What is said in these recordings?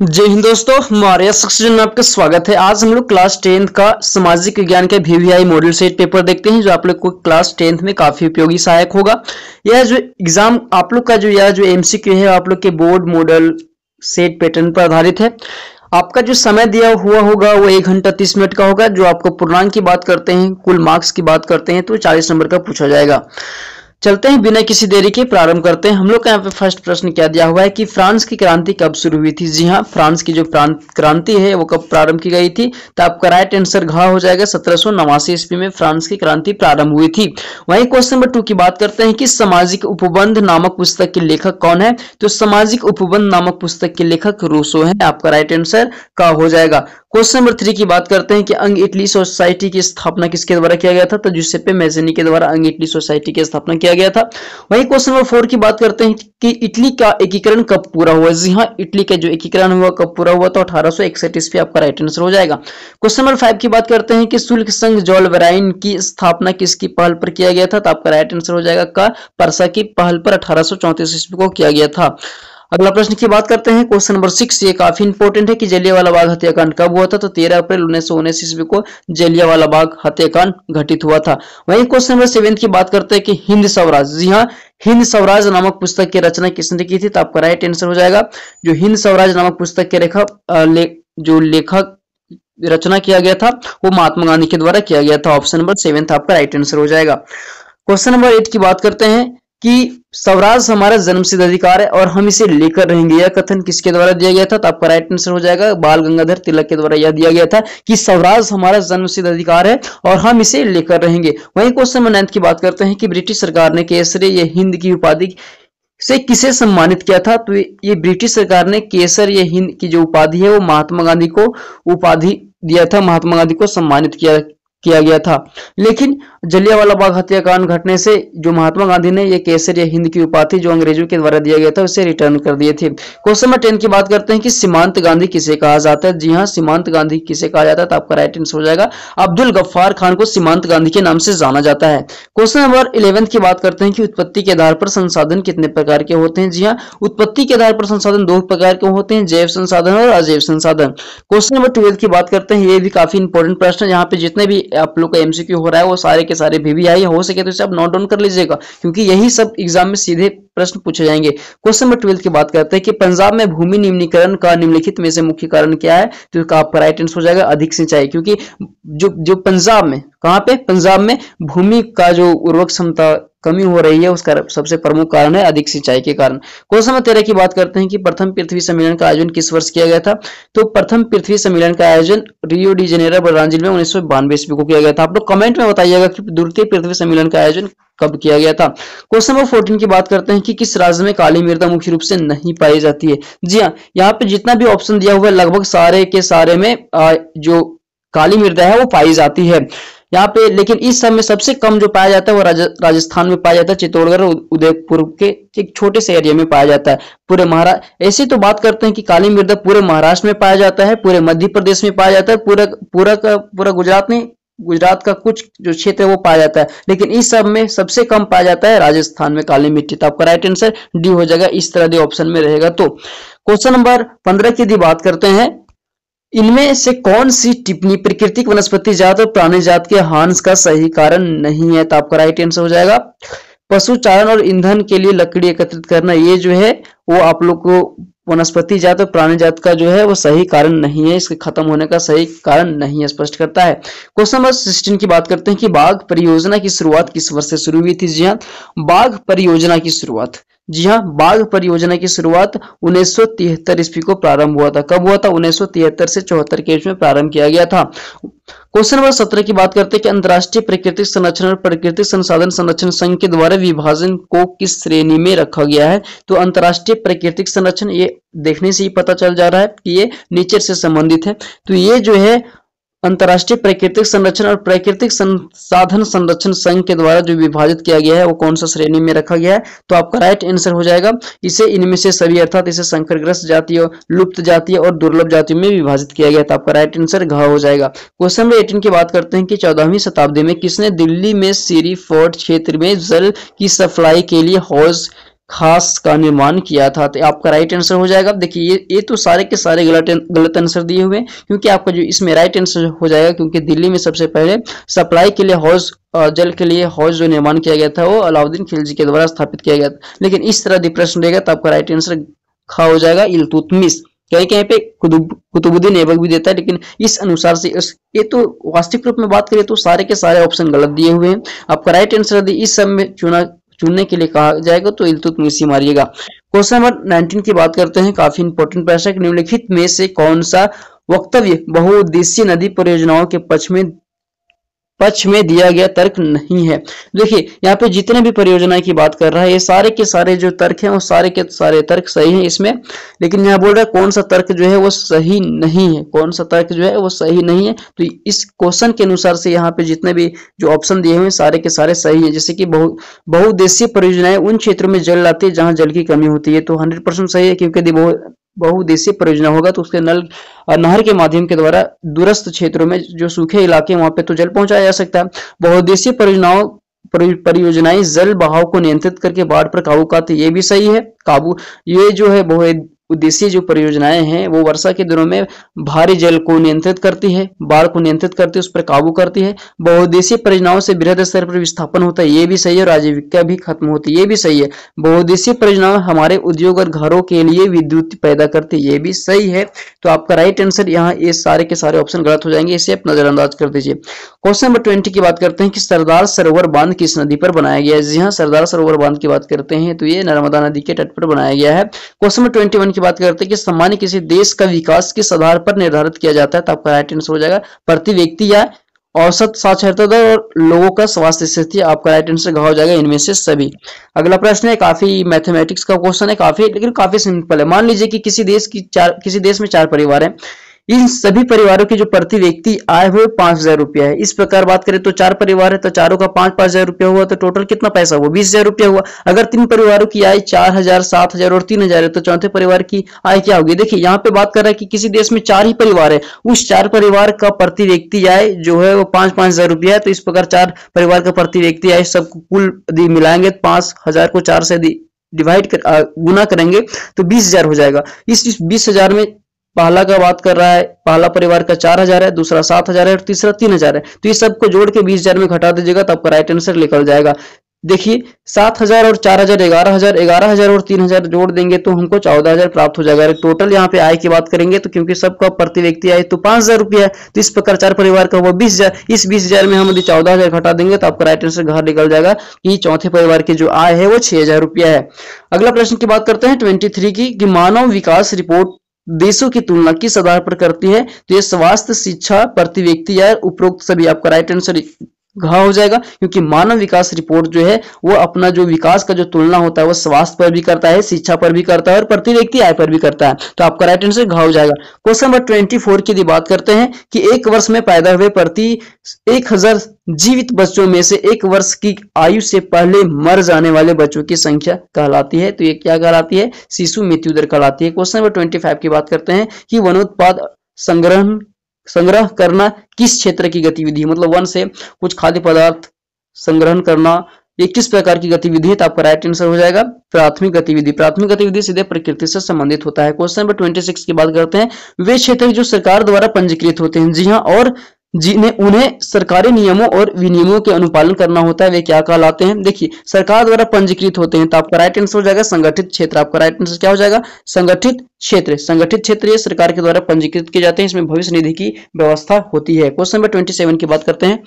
जय हिंद दोस्तों, हमारे सेक्शन में आपका स्वागत है। आज हम लोग क्लास 10th का सामाजिक विज्ञान का VVI मॉडल सेट पेपर देखते हैं, जो आप लोग को क्लास 10th में काफी उपयोगी सहायक होगा। यह जो एग्जाम आप लोग का यह जो MCQ है आप लोग के बोर्ड मॉडल सेट पैटर्न पर आधारित है। आपका जो समय दिया हुआ होगा वो 1 घंटा 30 मिनट का होगा। जो आपको पूर्णांक की बात करते हैं, कुल मार्क्स की बात करते हैं तो 40 नंबर का पूछा जाएगा। चलते हैं, बिना किसी देरी के प्रारंभ करते हैं। हम लोग का यहाँ पे फर्स्ट प्रश्न क्या दिया हुआ है कि फ्रांस की क्रांति कब शुरू हुई थी। जी हाँ, फ्रांस की जो क्रांति है वो कब प्रारंभ की गई थी। तो आपका राइट आंसर घ हो जाएगा। 1789 ईस्वी में फ्रांस की क्रांति प्रारंभ हुई थी। वहीं क्वेश्चन नंबर 2 की बात करते हैं कि सामाजिक उपबंध नामक पुस्तक के लेखक कौन है। तो सामाजिक उपबंध नामक पुस्तक के लेखक रूसो है। आपका राइट आंसर का हो जाएगा। क्वेश्चन नंबर 3 की बात करते हैं कि अंग इटली सोसाइटी की स्थापना किसके द्वारा किया गया था। तो जुसेप्पे मैज़नी के द्वारा अंग इटली सोसाइटी की स्थापना किया गया था। वहीं क्वेश्चन नंबर 4 की बात करते हैं कि इटली का एकीकरण कब पूरा हुआ। जी हाँ, इटली का जो एकीकरण हुआ कब पूरा हुआ। तो 1861 ईस्वी आपका राइट आंसर हो जाएगा। क्वेश्चन नंबर 5 की बात करते हैं कि शुल्क संघ जोलवेराइन की स्थापना किसकी पहल पर किया गया था। तो आपका राइट आंसर हो जाएगा का परसा की पहल पर 1834 ईस्वी को किया गया था। अगला प्रश्न की बात करते हैं, क्वेश्चन नंबर 6। ये काफी इंपॉर्टेंट है कि जलियांवाला बाग हत्याकांड कब हुआ था। तो 13 अप्रैल 1919 ईस्वी को जलियांवाला बाग हत्याकांड घटित हुआ था। वहीं क्वेश्चन नंबर 7 की बात करते हैं कि हिंद स्वराज। जी हाँ, हिंद स्वराज नामक पुस्तक की रचना किसने की थी। तो आपका राइट आंसर हो जाएगा जो हिंद स्वराज नामक पुस्तक के लेखक रचना किया गया था वो महात्मा गांधी के द्वारा किया गया था। ऑप्शन नंबर 7 आपका राइट आंसर हो जाएगा। क्वेश्चन नंबर 8 की बात करते हैं कि स्वराज हमारा जन्मसिद्ध अधिकार है और हम इसे लेकर रहेंगे। यह कथन किसके द्वारा दिया गया था। तो आपका राइट आंसर हो जाएगा बाल गंगाधर तिलक के द्वारा यह दिया गया था कि स्वराज हमारा जन्मसिद्ध अधिकार है और हम इसे लेकर रहेंगे। वहीं क्वेश्चन नंबर 9 की बात करते हैं कि ब्रिटिश सरकार ने केसर ये हिंद की उपाधि से किसे सम्मानित किया था। तो ये ब्रिटिश सरकार ने केसर ये हिंद की जो उपाधि है वो महात्मा गांधी को उपाधि दिया था, महात्मा गांधी को सम्मानित किया गया था। लेकिन जलियांवाला बाग हत्याकांड घटने से जो महात्मा गांधी ने ये केसर या हिंद की उपाधि जो अंग्रेजों के द्वारा दिया गया था उसे रिटर्न कर दिए थे। क्वेश्चन नंबर 10 की बात करते हैं कि सीमांत गांधी किसे कहा जाता है। जी हाँ, सीमांत गांधी किसे कहा जाता है। तो आपका राइट आंसर हो जाएगा अब्दुल गफ्फार खान को सीमांत गांधी के नाम से जाना जाता है। क्वेश्चन नंबर 11 की बात करते हैं कि उत्पत्ति के आधार पर संसाधन कितने प्रकार के होते हैं। जी हाँ, उत्पत्ति के आधार पर संसाधन 2 प्रकार के होते हैं, जैव संसाधन और अजैव संसाधन। क्वेश्चन नंबर 12 की बात करते हैं, ये भी काफी इंपॉर्टेंट प्रश्न है। यहाँ पे जितने भी आप लोग का MCQ हो रहा है वो सारे के सारे VVI हो सके तो इसे आप नोट डाउन कर लीजिएगा, क्योंकि यही सब एग्जाम में सीधे प्रश्न पूछे जाएंगे। क्वेश्चन नंबर 12 की बात करते हैं कि पंजाब में भूमि निम्नीकरण का निम्नलिखित में से मुख्य कारण क्या है। तो आपका राइट आंसर हो जाएगा अधिक सिंचाई, क्योंकि जो पंजाब में, कहां पे, पंजाब में भूमि का जो उर्वरक क्षमता कमी हो रही है उसका सबसे प्रमुख कारण है अधिक सिंचाई के कारण। क्वेश्चन नंबर 13 की बात करते हैं कि प्रथम पृथ्वी सम्मेलन का आयोजन किस वर्ष किया गया था। तो प्रथम पृथ्वी सम्मेलन का आयोजन रियो डी जेनेरो ब्राजील में 1992 ईस्वी को किया गया था। आप लोग कमेंट में बताइएगा कि द्वितीय पृथ्वी सम्मेलन का आयोजन कब किया गया था। क्वेश्चन नंबर 14 की बात करते हैं कि किस राज्य में काली मृदा मुख्य रूप से नहीं पाई जाती है। जी हाँ, यहाँ पे जितना भी ऑप्शन दिया हुआ है लगभग सारे के सारे में जो काली मृदा है वो पाई जाती है यहाँ पे, लेकिन इस सब में सबसे कम जो पाया जाता है वो राजस्थान में पाया जाता है, चित्तौड़गढ़ और उदयपुर के एक छोटे से एरिया में पाया जाता है। पूरे महाराष्ट्र ऐसे तो बात करते हैं कि काली मृदा पूरे महाराष्ट्र में पाया जाता है, पूरे मध्य प्रदेश में पाया जाता है, पूरा गुजरात में, गुजरात का कुछ जो क्षेत्र है वो पाया जाता है, लेकिन इस सब में सबसे कम पाया जाता है राजस्थान में काली मिट्टी। तो आपका राइट आंसर डी हो जाएगा, इस तरह के ऑप्शन में रहेगा। तो क्वेश्चन नंबर 15 की बात करते हैं, इनमें से कौन सी टिप्पणी प्राकृतिक वनस्पति जात और प्राणी जात के हांस का सही कारण नहीं है। तो आपका राइट आंसर हो जाएगा पशु चारण और ईंधन के लिए लकड़ी एकत्रित करना, ये जो है वो आप लोग को वनस्पति जात और प्राणी जात का जो है वो सही कारण नहीं है, इसके खत्म होने का सही कारण नहीं है, स्पष्ट करता है। क्वेश्चन नंबर 16 की बात करते हैं कि बाघ परियोजना की शुरुआत किस वर्ष से शुरू हुई थी। जी हाँ, बाघ परियोजना की शुरुआत, जी हाँ, बाघ परियोजना की शुरुआत 1973 ईस्वी को प्रारंभ हुआ था। कब हुआ था। 1973 से 74 के बीच में प्रारंभ किया गया था। क्वेश्चन नंबर 17 की बात करते हैं कि अंतर्राष्ट्रीय प्राकृतिक संरक्षण और प्राकृतिक संसाधन संरक्षण संघ के द्वारा विभाजन को किस श्रेणी में रखा गया है। तो अंतर्राष्ट्रीय प्राकृतिक संरक्षण, ये देखने से ही पता चल जा रहा है कि ये नेचर से संबंधित है। तो ये जो है अंतर्राष्ट्रीय प्राकृतिक संरक्षण और प्राकृतिक संसाधन संरक्षण संघ के द्वारा जो विभाजित किया गया है वो कौन सा श्रेणी में रखा गया है। तो आपका राइट आंसर हो जाएगा इसे इनमें से सभी, अर्थात इसे संकरग्रस्त जातियों, लुप्त जातियों और दुर्लभ जातियों में विभाजित किया गया। तो आपका राइट आंसर घ हो जाएगा। क्वेश्चन नंबर 18 की बात करते हैं कि 14वीं शताब्दी में किसने दिल्ली में सीरी फोर्ट क्षेत्र में जल की सप्लाई के लिए हौज खास का निर्माण किया था। तो आपका राइट आंसर हो जाएगा। देखिए ये तो सारे के सारे गलत आंसर दिए हुए हैं, क्योंकि आपका जो इसमें राइट आंसर हो जाएगा, क्योंकि दिल्ली में सबसे पहले सप्लाई के लिए हौज जल के लिए हौज जो निर्माण किया गया था वो अलाउद्दीन खिलजी के द्वारा स्थापित किया गया था। लेकिन इस तरह यदि प्रश्न रहेगा तो आपका राइट आंसर खा हो जाएगा, इल्तुतमिश। कहीं कहीं पे कुतुबुद्दीन ऐबक भी देता है, लेकिन इस अनुसार से ये तो वास्तविक रूप में बात करें तो सारे के सारे ऑप्शन गलत दिए हुए हैं। आपका राइट आंसर यदि इस सब में चुनने के लिए कहा जाएगा तो इल्तुतमिश ही मारिएगा। क्वेश्चन नंबर 19 की बात करते हैं, काफी इंपॉर्टेंट प्रश्न है। निम्नलिखित में से कौन सा वक्तव्य बहुउद्देशीय नदी परियोजनाओं के पक्ष में दिया गया तर्क नहीं है? देखिए यहाँ पे जितने भी परियोजना की बात कर रहा है, ये सारे के सारे जो तर्क हैं वो सारे के सारे तर्क सही हैं इसमें, लेकिन यहाँ बोल रहा है कौन सा तर्क जो है वो सही नहीं है, कौन सा तर्क जो है वो सही नहीं है। तो इस क्वेश्चन के अनुसार से यहाँ पे जितने भी जो ऑप्शन दिए हुए हैं सारे के सारे सही है। जैसे कि बहुउद्देशीय परियोजनाएं उन क्षेत्रों में जल लाती है जहाँ जल की कमी होती है, तो 100% सही है, क्योंकि यदि बहुउद्देशीय परियोजना होगा तो उसके नहर के माध्यम के द्वारा दूरस्थ क्षेत्रों में जो सूखे इलाके वहां पे तो जल पहुंचाया जा सकता है। बहुउद्देशीय परियोजनाएं जल बहाव को नियंत्रित करके बाढ़ पर काबू पाती है, ये भी सही है। ये जो है बहुउद्देशीय जो परियोजनाएं हैं वो वर्षा के दिनों में भारी जल को नियंत्रित करती है, बाढ़ को नियंत्रित करती है, उस पर काबू करती है। बहुउद्देशीय परियोजनाओं से बृहद स्तर पर विस्थापन होता है, ये भी सही है। और आजीविका भी खत्म होती है, ये भी सही है। बहुउद्देशीय परियोजनाएं हमारे उद्योग और घरों के लिए विद्युत पैदा करती है, ये भी सही है। तो आपका राइट आंसर यहाँ ये सारे के सारे ऑप्शन गलत हो जाएंगे, इसे आप नजरअंदाज कर दीजिए। क्वेश्चन नंबर 20 की बात करते हैं कि सरदार सरोवर बांध किस नदी पर बनाया गया है? जी हाँ, सरदार सरोवर बांध की बात करते हैं तो ये नर्मदा नदी के तट पर बनाया गया है। क्वेश्चन नंबर 21 की बात करते हैं कि सामान्य किसी देश का विकास किस आधार पर निर्धारित किया जाता है? तो आपका राइट आंसर हो जाएगा प्रति व्यक्ति या औसत साक्षरता दर और लोगों का स्वास्थ्य स्थिति। आपका राइट आंसर हो जाएगा इनमें से सभी। अगला प्रश्न है, काफी मैथमेटिक्स का क्वेश्चन है, लेकिन काफी सिंपल है। मान लीजिए कि किसी देश में 4 परिवार है, इन सभी परिवारों की जो प्रति व्यक्ति आय हुए 5,000 रुपया है। इस प्रकार बात करें तो 4 परिवार है तो चारों का 5,000 रुपया हुआ, तो टोटल कितना पैसा हुआ? 20,000 रुपया हुआ। अगर 3 परिवारों की आय 4,000, 7,000 और 3,000 है तो चौथे परिवार की आय क्या होगी? देखिए यहाँ पे बात कर रहा है कि किसी देश में 4 ही परिवार है, उस 4 परिवार का प्रति व्यक्ति आय जो है वो 5,000 रुपया है। तो इस प्रकार 4 परिवार का प्रति व्यक्ति आय सबको कुल मिलाएंगे 5,000 को 4 से गुना करेंगे तो 20,000 हो जाएगा। इस 20,000 में पहला का बात कर रहा है, पहला परिवार का 4,000 है, दूसरा 7,000 है और तीसरा 3,000 है। तो ये सबको जोड़ के 20,000 में घटा दीजिएगा तो आपका राइट आंसर निकल जाएगा। देखिए 7,000 और 4,000 11,000, 11,000 और 3,000 जोड़ देंगे तो हमको 14,000 प्राप्त हो जाएगा। टोटल यहाँ पे आय की बात करेंगे तो क्योंकि सबका प्रति व्यक्ति आय तो 5,000 रुपया है, तो इस प्रकार 4 परिवार का हुआ 20,000। इस 20,000 में हम यदि 14,000 घटा देंगे तो आपका राइट आंसर घर निकल जाएगा कि चौथे परिवार की जो आय है वो 6,000 रुपया है। अगला प्रश्न की बात करते हैं 23 की, कि मानव विकास रिपोर्ट देशों की तुलना किस आधार पर करती है? तो ये स्वास्थ्य, शिक्षा, प्रति व्यक्ति या उपरोक्त सभी। आपका राइट आंसर घा हो जाएगा, क्योंकि मानव विकास रिपोर्ट जो है वो अपना जो विकास का जो तुलना होता है वो स्वास्थ्य पर भी करता है, शिक्षा पर भी करता है और प्रति व्यक्ति आय पर भी करता है। तो आपका राइट आंसर घा हो जाएगा। क्वेश्चन नंबर 24 की बात करते हैं कि एक वर्ष में पैदा हुए प्रति 1,000 जीवित बच्चों में से 1 वर्ष की आयु से पहले मर जाने वाले बच्चों की संख्या कहलाती है। तो ये क्या कहलाती है? शिशु मृत्यु दर कहलाती है। क्वेश्चन नंबर 25 की बात करते हैं कि वनोत्पाद संग्रह करना किस क्षेत्र की गतिविधि है? मतलब वन से कुछ खाद्य पदार्थ संग्रहण करना ये किस प्रकार की गतिविधि है? तो आपका राइट आंसर हो जाएगा प्राथमिक गतिविधि। प्राथमिक गतिविधि सीधे प्रकृति से संबंधित होता है। क्वेश्चन नंबर 26 की बात करते हैं, वे क्षेत्र जो सरकार द्वारा पंजीकृत होते हैं, जी हाँ, और उन्हें सरकारी नियमों और विनियमों के अनुपालन करना होता है, वे क्या कहलाते हैं? देखिए सरकार द्वारा पंजीकृत होते हैं तो आपका राइट आंसर हो जाएगा संगठित क्षेत्र। आपका राइट आंसर क्या हो जाएगा? संगठित क्षेत्र। संगठित क्षेत्र ये सरकार के द्वारा पंजीकृत किए जाते हैं, इसमें भविष्य निधि की व्यवस्था होती है। क्वेश्चन नंबर 27 की बात करते हैं,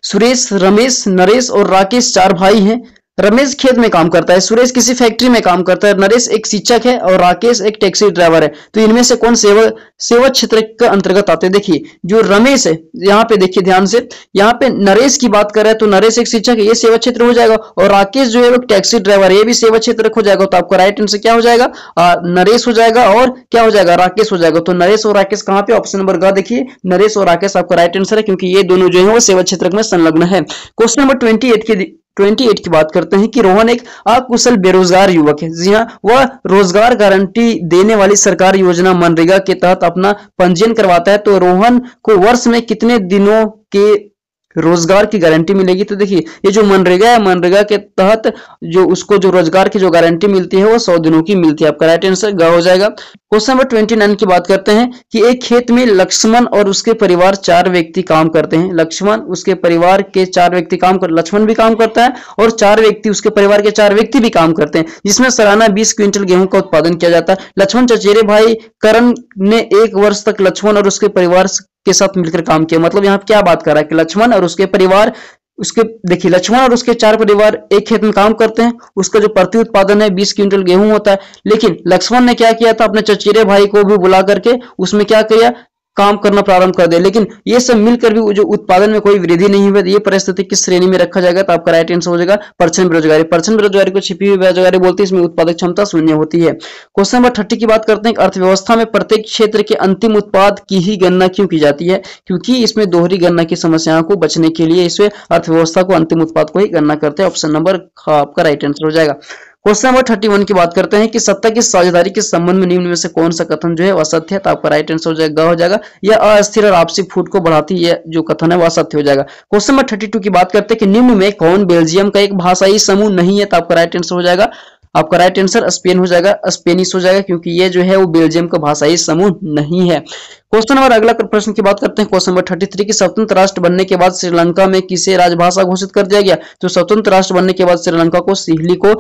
सुरेश, रमेश, नरेश और राकेश 4 भाई हैं। रमेश खेत में काम करता है, सुरेश किसी फैक्ट्री में काम करता है, नरेश एक शिक्षक है और राकेश एक टैक्सी ड्राइवर है। तो इनमें से कौन सेवा क्षेत्र के अंतर्गत आते हैं? देखिए जो रमेश है, यहाँ पे देखिए ध्यान से, यहाँ पे नरेश की बात कर रहे हैं तो नरेश एक शिक्षक है, ये सेवा क्षेत्र हो जाएगा, और राकेश जो है वो टैक्सी ड्राइवर है, ये भी सेवा क्षेत्र हो जाएगा। तो आपका राइट आंसर क्या हो जाएगा? नरेश हो जाएगा और क्या हो जाएगा? राकेश हो जाएगा। तो नरेश और राकेश कहाँ पे? ऑप्शन नंबर ग देखिए, नरेश और राकेश आपका राइट आंसर है, क्योंकि ये दोनों जो है वो सेवा क्षेत्र में संलग्न है। क्वेश्चन नंबर 28 की बात करते हैं कि रोहन एक अकुशल बेरोजगार युवक है। जी हाँ, वह रोजगार गारंटी देने वाली सरकार योजना मनरेगा के तहत अपना पंजीयन करवाता है। तो रोहन को वर्ष में कितने दिनों के रोजगार की गारंटी मिलेगी। तो देखिए ये जो मनरेगा है, मनरेगा के तहत जो उसको जो रोजगार की जो गारंटी मिलती है वो 100 दिनों की मिलती है। आपका राइट आंसर ग हो जाएगा। क्वेश्चन नंबर 29 की बात करते हैं कि एक खेत में लक्ष्मण और उसके परिवार 4 व्यक्ति काम करते हैं। लक्ष्मण उसके परिवार के 4 व्यक्ति लक्ष्मण भी काम करता है और 4 व्यक्ति उसके परिवार के 4 व्यक्ति भी काम करते हैं, जिसमें सालाना 20 क्विंटल गेहूं का उत्पादन किया जाता है। लक्ष्मण चचेरे भाई करण ने 1 वर्ष तक लक्ष्मण और उसके परिवार के साथ मिलकर काम किया। मतलब यहाँ क्या बात कर रहा है कि लक्ष्मण और उसके परिवार, उसके देखिए लक्ष्मण और उसके 4 परिवार एक खेत में काम करते हैं, उसका जो प्रति उत्पादन है 20 क्विंटल गेहूं होता है। लेकिन लक्ष्मण ने क्या किया था, अपने चचेरे भाई को भी बुला करके उसमें क्या किया, काम करना प्रारंभ कर दिया। लेकिन ये सब मिलकर भी जो उत्पादन में कोई वृद्धि नहीं हुई, ये परिस्थिति किस श्रेणी में रखा जाएगा? तो आपका राइट आंसर हो जाएगा परछन बेरोजगारी। परछन बेरोजगारी को छिपी हुई बेरोजगारी बोलते हैं, इसमें उत्पादक क्षमता शून्य होती है। क्वेश्चन नंबर 30 की बात करते हैं। अर्थव्यवस्था में प्रत्येक क्षेत्र के अंतिम उत्पाद की ही गणना क्यों की जाती है? क्योंकि इसमें दोहरी गणना की समस्याओं को बचने के लिए इसमें अर्थव्यवस्था को अंतिम उत्पाद को ही गणना करते हैं। ऑप्शन नंबर ख आपका राइट आंसर हो जाएगा। क्वेश्चन नंबर 31 की बात करते हैं कि सत्ता की साझेदारी के संबंध में निम्न में से कौन सा कथन जो है असत्य है? तो आपका राइट आंसर हो जाएगा हो जाएगा। यह अस्थिर और आपसी फूट को बढ़ाती है, जो कथन है वह असत्य हो जाएगा। क्वेश्चन नंबर 32 की बात करते हैं कि निम्न में कौन बेल्जियम का एक भाषाई समूह नहीं है? तो आपका राइट आंसर हो जाएगा, आपका राइट आंसर स्पेन हो जाएगा, स्पेनिश हो जाएगा, क्योंकि ये जो है वो बेल्जियम का भाषाई समूह नहीं है। क्वेश्चन नंबर अगला प्रश्न की बात करते हैं। क्वेश्चन नंबर 33 की स्वतंत्र राष्ट्र बनने के बाद श्रीलंका में किसे राजभाषा घोषित कर दिया गया? तो स्वतंत्र राष्ट्र बनने के बाद श्रीलंका को सिहली को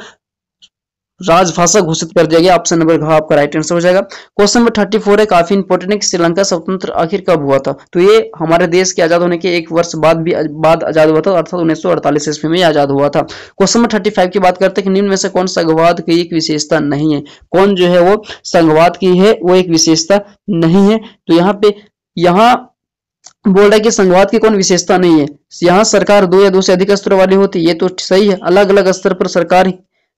राजभाषा घोषित कर दिया गया। ऑप्शन नंबर घ आपका राइट आंसर हो जाएगा। क्वेश्चन नंबर 34 है, काफी इंपॉर्टेंट है कि श्रीलंका स्वतंत्र आखिर कब हुआ था? तो ये हमारे देश के आजाद होने के 1 वर्ष बाद आजाद हुआ था, अर्थात 1948 ईस्वी में आजाद हुआ था। क्वेश्चन नंबर 35 की बात करते हैं कि निम्न में से कौन संघवाद की एक विशेषता नहीं है? कौन जो है वो संघवाद की है वो एक विशेषता नहीं है? तो यहाँ बोल रहा है कि संघवाद की कौन विशेषता नहीं है? यहाँ सरकार 2 या 2 से अधिक स्तरों वाली होती है, ये तो सही है। अलग अलग स्तर पर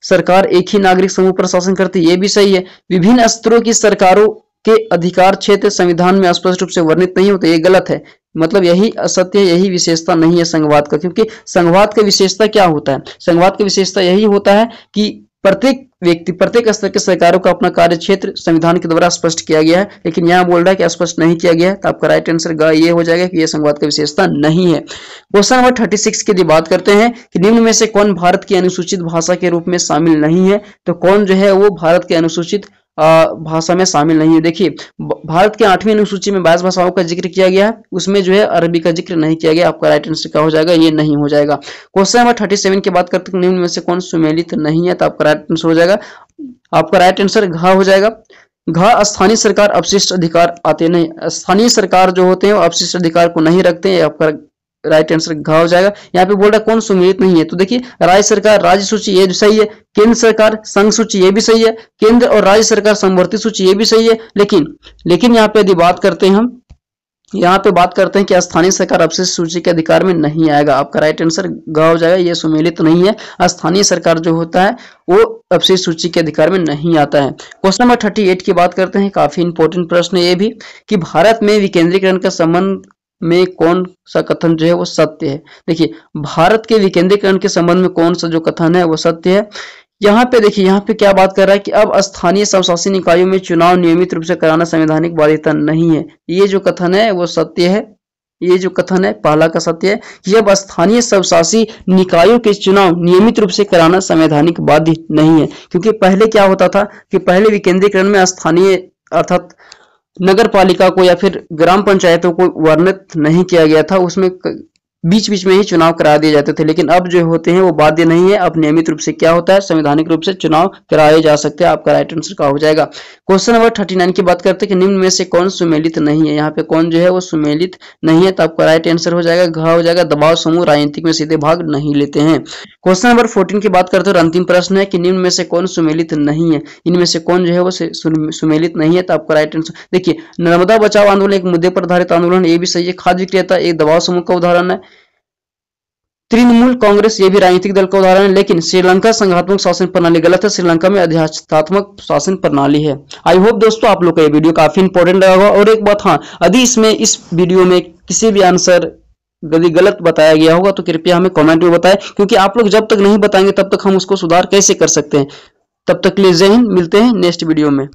सरकार एक ही नागरिक समूह पर शासन करती है, ये भी सही है। विभिन्न स्तरों की सरकारों के अधिकार क्षेत्र संविधान में स्पष्ट रूप से वर्णित नहीं होते, ये गलत है। मतलब यही असत्य, यही विशेषता नहीं है संघवाद का। क्योंकि संघवाद का विशेषता क्या होता है? संघवाद का विशेषता यही होता है कि प्रत्येक व्यक्ति, प्रत्येक स्तर के सरकारों का अपना कार्य क्षेत्र संविधान के द्वारा स्पष्ट किया गया है, लेकिन यहाँ बोल रहा है कि स्पष्ट नहीं किया गया है। तो आपका राइट आंसर ग ये हो जाएगा कि यह संघवाद का विशेषता नहीं है। क्वेश्चन नंबर 36 की बात करते हैं कि निम्न में से कौन भारत की अनुसूचित भाषा के रूप में शामिल नहीं है? तो कौन जो है वो भारत के अनुसूचित भाषा में शामिल नहीं है? देखिए भारत के 8वीं अनुसूची में 22 भाषाओं का जिक्र किया गया है, उसमें जो है अरबी का जिक्र नहीं किया गया। आपका राइट आंसर क्या हो जाएगा? ये नहीं हो जाएगा। क्वेश्चन नंबर 37 की बात करते हैं निम्न में से कौन सुमेलित नहीं है? तो आपका राइट आंसर हो जाएगा, आपका राइट आंसर घ हो जाएगा। घ स्थानीय सरकार अपशिष्ट अधिकार आते नहीं, स्थानीय सरकार जो होते हैं वो अपशिष्ट अधिकार को नहीं रखते हैं। आपका राइट आंसर घ हो जाएगा। यहाँ पे बोल रहा है कौन सुमेलित नहीं है? तो देखिए राज्य सरकार राज्य सूची ये सही है, केंद्र सरकार संघ सूची ये भी सही है, केंद्र और राज्य सरकार समवर्ती सूची ये भी सही है। लेकिन यहाँ पे यदि बात करते हैं हम, यहाँ पे बात करते हैं कि स्थानीय सरकार अपशिष्ट सूची के अधिकार में नहीं आएगा। आपका राइट आंसर ग हो जाएगा, ये सुमेलित नहीं है। स्थानीय सरकार जो होता है वो अपशिष्ट सूची के अधिकार में नहीं आता है। क्वेश्चन नंबर 38 की बात करते हैं, काफी इंपॉर्टेंट प्रश्न है ये भी, कि भारत में विकेंद्रीकरण का संबंध में कौन सा कथन जो है वो सत्य है? देखिए भारत के विकेंद्रीकरण के संबंध में कौन सा जो कथन है वो सत्य है। यहाँ पे देखिए, यहाँ पे क्या बात कर रहा है कि अब स्थानीय स्वशासी निकायों में चुनाव नियमित रूप से कराना संवैधानिक बाध्यता नहीं है, ये जो कथन है वो सत्य है। ये जो कथन है पहला का सत्य है कि अब स्थानीय स्वशासी निकायों के चुनाव नियमित रूप से कराना संवैधानिक बाध्य नहीं है। क्योंकि पहले क्या होता था कि पहले विकेंद्रीकरण में स्थानीय अर्थात नगर पालिका को या फिर ग्राम पंचायतों को वर्णित नहीं किया गया था, उसमें बीच बीच में ही चुनाव करा दिए जाते थे। लेकिन अब जो होते हैं वो बाध्य नहीं है, अब नियमित रूप से क्या होता है, संवैधानिक रूप से चुनाव कराए जा सकते हैं। आपका राइट आंसर का हो जाएगा। क्वेश्चन नंबर 39 की बात करते हैं कि निम्न में से कौन सुमेलित नहीं है? यहाँ पे कौन जो है वो सुमेलित नहीं है? तो आपका राइट आंसर हो जाएगा घ हो जाएगा। दबाव समूह राजनीतिक में सीधे भाग नहीं लेते हैं। क्वेश्चन नंबर 14 की बात करते हैं और अंतिम प्रश्न है कि निम्न में से कौन सुमेलित नहीं है? इनमें से कौन जो है वो सुमेलित नहीं है? तो आपका राइट आंसर देखिए, नर्मदा बचाओ आंदोलन एक मुद्दे पर आधारित आंदोलन, ये भी सही है। खाद्य विक्रेता एक दबाव समूह का उदाहरण है। तृणमूल कांग्रेस ये भी राजनीतिक दल का उदाहरण है। लेकिन श्रीलंका संघात्मक शासन प्रणाली गलत है, श्रीलंका में अध्यात्मक शासन प्रणाली है। आई होप दोस्तों आप लोग का ये वीडियो काफी इंपॉर्टेंट लगा होगा। और एक बात, हाँ, यदि इस वीडियो में किसी भी आंसर यदि गलत बताया गया होगा तो कृपया हमें कमेंट में बताएं, क्योंकि आप लोग जब तक नहीं बताएंगे तब तक हम उसको सुधार कैसे कर सकते हैं। तब तक के लिए जय हिंद, मिलते हैं नेक्स्ट वीडियो में।